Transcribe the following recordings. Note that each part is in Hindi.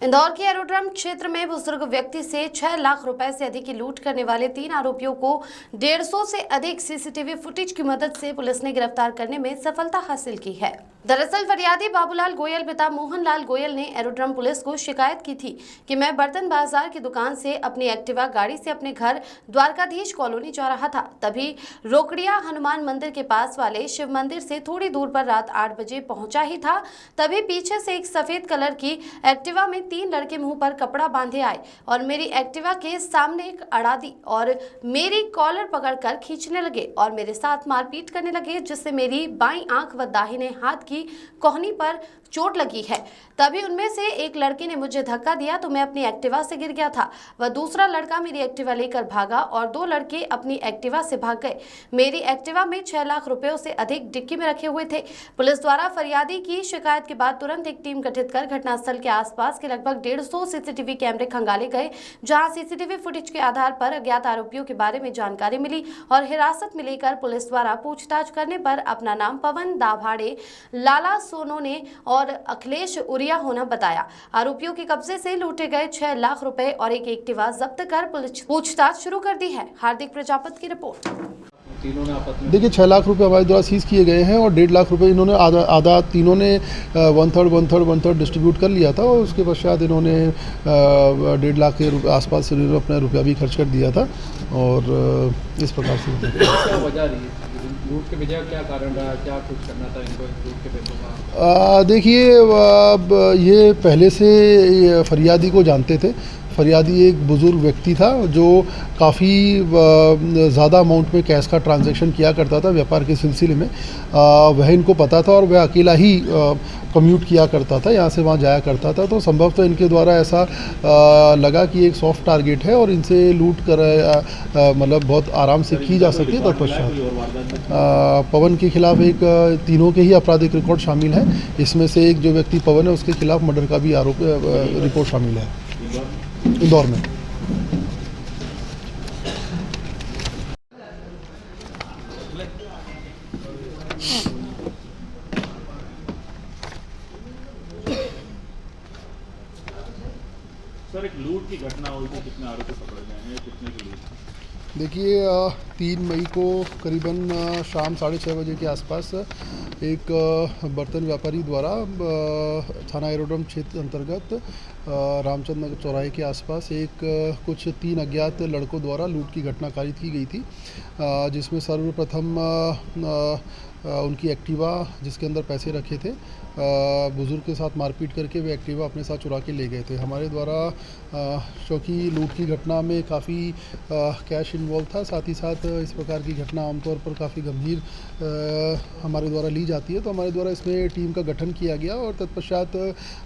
इंदौर के एरोड्रम क्षेत्र में बुजुर्ग व्यक्ति से 6 लाख रुपए से अधिक की लूट करने वाले 3 आरोपियों को 150 से अधिक सीसीटीवी फुटेज की मदद से पुलिस ने गिरफ्तार करने में सफलता हासिल की है। दरअसल फरियादी बाबूलाल गोयल पिता मोहनलाल गोयल ने एरोड्रम पुलिस को शिकायत की थी कि मैं बर्तन बाजार की दुकान से अपनी एक्टिवा गाड़ी से अपने घर द्वारकाधीश कॉलोनी जा रहा था। तभी रोकड़िया हनुमान मंदिर के पास वाले शिव मंदिर से थोड़ी दूर पर रात 8 बजे पहुंचा ही था। तभी पीछे से एक सफेद कलर की एक्टिवा में 3 लड़के मुंह पर कपड़ा बांधे आए और मेरी एक्टिवा के सामने एक अड़ा दी और मेरी कॉलर पकड़कर खींचने लगे और मेरे साथ मारपीट करने लगे, जिससे मेरी बाईं आंख व दाहिने हाथ की कोहनी पर चोट लगी है। तभी उनमें से एक लड़के ने मुझे धक्का दिया तो मैं अपनी एक्टिवा से गिर गया था। वह दूसरा लड़का मेरी एक्टिवा लेकर भागा और 2 लड़के अपनी एक्टिवा से भाग गए। मेरी एक्टिवा में 6 लाख रुपयों से अधिक डिक्की में रखे हुए थे। पुलिस द्वारा फरियादी की शिकायत के बाद तुरंत एक टीम गठित कर घटनास्थल के आसपास के लगभग 150 सीसीटीवी कैमरे खंगाले गए, जहां सीसीटीवी फुटेज के आधार पर अज्ञात आरोपियों के बारे में जानकारी मिली और हिरासत में लेकर पुलिस द्वारा पूछताछ करने पर अपना नाम पवन दाभाड़े, लाला सोनोने और अखिलेश उरिया होना बताया। आरोपियों के कब्जे से लूटे गए 6 लाख रुपए और एक एक्टिवा जब्त कर पुलिस पूछताछ शुरू कर दी है। हार्दिक प्रजापति की रिपोर्ट। देखिए 6 लाख रुपए हमारे द्वारा सीज किए गए हैं और 1.5 लाख रुपए इन्होंने आधा तीनों ने 1/3 डिस्ट्रीब्यूट कर लिया था और उसके पश्चात इन्होंने 1.5 लाख के आसपास से अपना रुपया भी खर्च कर दिया था और इस प्रकार से क्या वजह रही लूट के वजह, क्या कारण रहा, क्या कुछ करना था इनको लूट के पैसों का? देखिए ये पहले से फरियादी को जानते थे। फरियादी एक बुज़ुर्ग व्यक्ति था जो काफ़ी ज़्यादा अमाउंट में कैश का ट्रांजैक्शन किया करता था व्यापार के सिलसिले में। वह इनको पता था और वह अकेला ही कम्यूट किया करता था, यहाँ से वहाँ जाया करता था। तो संभवतः इनके द्वारा ऐसा लगा कि एक सॉफ्ट टारगेट है और इनसे लूट कर मतलब बहुत आराम से की जा सकती है। तत्पश्चात पवन के खिलाफ एक तीनों के ही आपराधिक रिकॉर्ड शामिल है। इसमें से एक जो व्यक्ति पवन है उसके खिलाफ मर्डर का भी आरोप रिपोर्ट शामिल है इंदौर में। सर, एक लूट की घटना हुई थी, कितने आरोपी पकड़े गए हैं, कितने की लूट? देखिए 3 मई को करीबन शाम 6:30 बजे के आसपास एक बर्तन व्यापारी द्वारा थाना एरोड्रम क्षेत्र अंतर्गत रामचंद्र नगर चौराहे के आसपास एक कुछ 3 अज्ञात लड़कों द्वारा लूट की घटना कारित की गई थी, जिसमें सर्वप्रथम उनकी एक्टिवा जिसके अंदर पैसे रखे थे बुज़ुर्ग के साथ मारपीट करके वे एक्टिवा अपने साथ चुरा के ले गए थे। हमारे द्वारा क्योंकि लूट की घटना में काफ़ी कैश इन्वॉल्व था, साथ ही साथ इस प्रकार की घटना आमतौर पर काफ़ी गंभीर हमारे द्वारा ली जाती है, तो हमारे द्वारा इसमें टीम का गठन किया गया और तत्पश्चात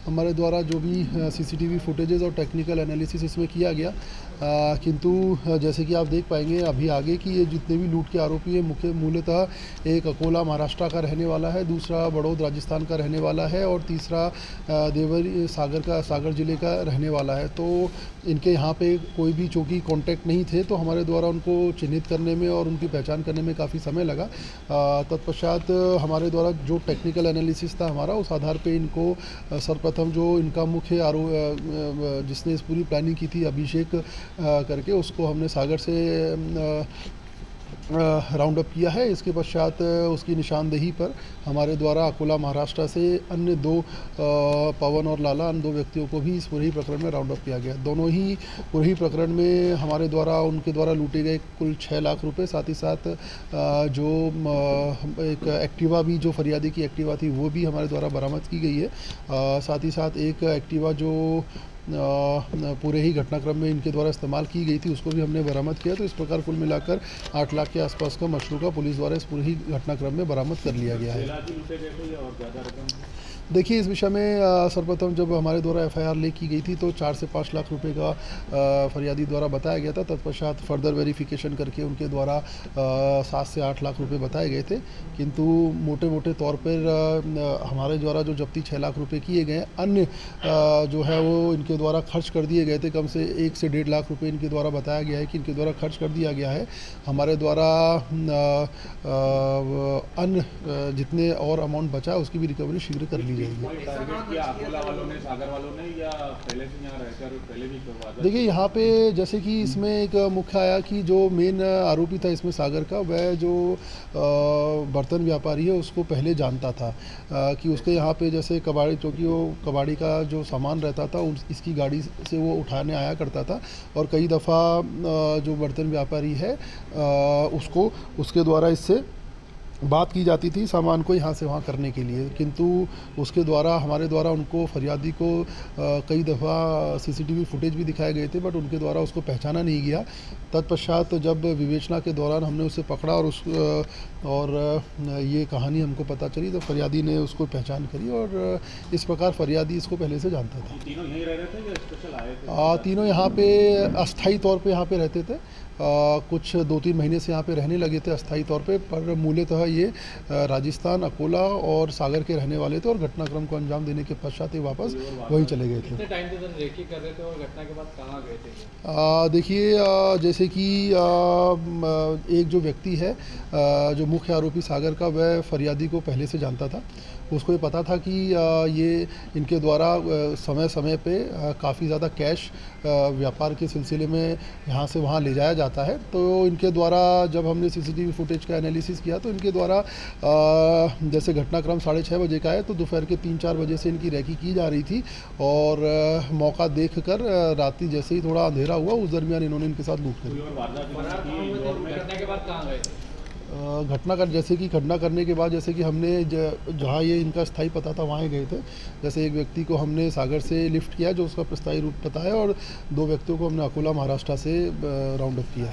हमारे द्वारा जो भी सीसीटीवी फुटेजेस और टेक्निकल एनालिसिस इसमें किया गया। किंतु जैसे कि आप देख पाएंगे अभी आगे कि ये जितने भी लूट के आरोपी हैं मूलतः एक अकोला महाराष्ट्र का रहने वाला है, दूसरा बड़ौद राजस्थान का रहने वाला है और तीसरा देवरी सागर ज़िले का रहने वाला है। तो इनके यहाँ पे कोई भी चूँकि कांटेक्ट नहीं थे तो हमारे द्वारा उनको चिन्हित करने में और उनकी पहचान करने में काफ़ी समय लगा। तत्पश्चात हमारे द्वारा जो टेक्निकल एनालिसिस था हमारा, उस आधार पे इनको सर्वप्रथम जो इनका मुख्य जिसने इस पूरी प्लानिंग की थी अभिषेक करके, उसको हमने सागर से राउंड अप किया है। इसके पश्चात उसकी निशानदेही पर हमारे द्वारा अकोला महाराष्ट्र से अन्य 2 पवन और लाला, अन्य 2 व्यक्तियों को भी इस पूरे ही प्रकरण में राउंड अप किया गया। दोनों ही पूरे ही प्रकरण में हमारे द्वारा उनके द्वारा लूटे गए कुल 6 लाख रुपए, साथ ही साथ जो एक एक्टिवा भी जो फरियादी की एक्टिवा थी वो भी हमारे द्वारा बरामद की गई है। साथ ही साथ एक एक्टिवा जो पूरे ही घटनाक्रम में इनके द्वारा इस्तेमाल की गई थी उसको भी हमने बरामद किया। तो इस प्रकार कुल मिलाकर 8 लाख के आसपास का मशरूका पुलिस द्वारा इस पूरे ही घटनाक्रम में बरामद कर लिया गया है। देखिए इस विषय में सर्वप्रथम जब हमारे द्वारा एफआईआर ले की गई थी तो 4 से 5 लाख रुपए का फरियादी द्वारा बताया गया था। तत्पश्चात फर्दर वेरिफिकेशन करके उनके द्वारा 7 से 8 लाख रुपए बताए गए थे, किंतु मोटे मोटे तौर पर हमारे द्वारा जो जब्ती 6 लाख रुपए किए गए, अन्य जो है वो इनके द्वारा खर्च कर दिए गए थे। कम से 1 से 1.5 लाख रुपए इनके द्वारा बताया गया है कि इनके द्वारा खर्च कर दिया गया है। हमारे द्वारा अन्य जितने और अमाउंट बचा उसकी भी रिकवरी शीघ्र कर ली जाएगी। टारगेट किया अकोला वालों ने, सागर वालों ने, या पहले से यहाँ रहकर पहले भी करवा? देखिए यहाँ पे जैसे कि इसमें एक मुख्य आया कि जो मेन आरोपी था इसमें सागर का, वह जो बर्तन व्यापारी है उसको पहले जानता था कि उसके यहाँ पे जैसे कबाड़ी, चूँकि वो कबाड़ी का जो सामान रहता था इसकी गाड़ी से वो उठाने आया करता था, और कई दफ़ा जो बर्तन व्यापारी है उसको उसके द्वारा इससे बात की जाती थी सामान को यहाँ से वहाँ करने के लिए, किंतु उसके द्वारा हमारे द्वारा उनको फरियादी को कई दफ़ा सीसीटीवी फुटेज भी दिखाए गए थे, बट उनके द्वारा उसको पहचाना नहीं गया। तत्पश्चात जब विवेचना के दौरान हमने उसे पकड़ा और ये कहानी हमको पता चली, तो फरियादी ने उसको पहचान करी, और इस प्रकार फरियादी इसको पहले से जानता था। तीनों यहीं रह रहे थे या स्पेशल आए थे? तीनों यहाँ पे अस्थायी तौर पे यहाँ पे रहते थे। कुछ 2-3 महीने से यहाँ पे रहने लगे थे अस्थायी तौर पे, पर मूलतः ये राजस्थान, अकोला और सागर के रहने वाले थे, और घटनाक्रम को अंजाम देने के पश्चात ये वापस वहीं चले गए थे। कितने टाइम से सर रेकी कर रहे थे और घटना के बाद कहाँ गए थे? देखिए जैसे कि एक जो व्यक्ति है जो मुख्य आरोपी सागर का, वह फरियादी को पहले से जानता था। उसको ये पता था कि ये इनके द्वारा समय समय पे काफ़ी ज़्यादा कैश व्यापार के सिलसिले में यहाँ से वहाँ ले जाया जाता है। तो इनके द्वारा जब हमने सीसीटीवी फुटेज का एनालिसिस किया, तो इनके द्वारा जैसे घटनाक्रम 6:30 बजे का है, तो दोपहर के 3-4 बजे से इनकी रैकी की जा रही थी, और मौका देखकर रात्रि जैसे ही थोड़ा अंधेरा हुआ, उस दरमियान इन्होंने इनके साथ लूट करी। घटना के बाद कहाँ गए थे? घटना करने के बाद जैसे कि हमने जहाँ ये इनका स्थायी पता था वहाँ ही गए थे। जैसे एक व्यक्ति को हमने सागर से लिफ्ट किया जो उसका स्थायी रूप पता है, और 2 व्यक्तियों को हमने अकोला महाराष्ट्र से राउंड अप किया है।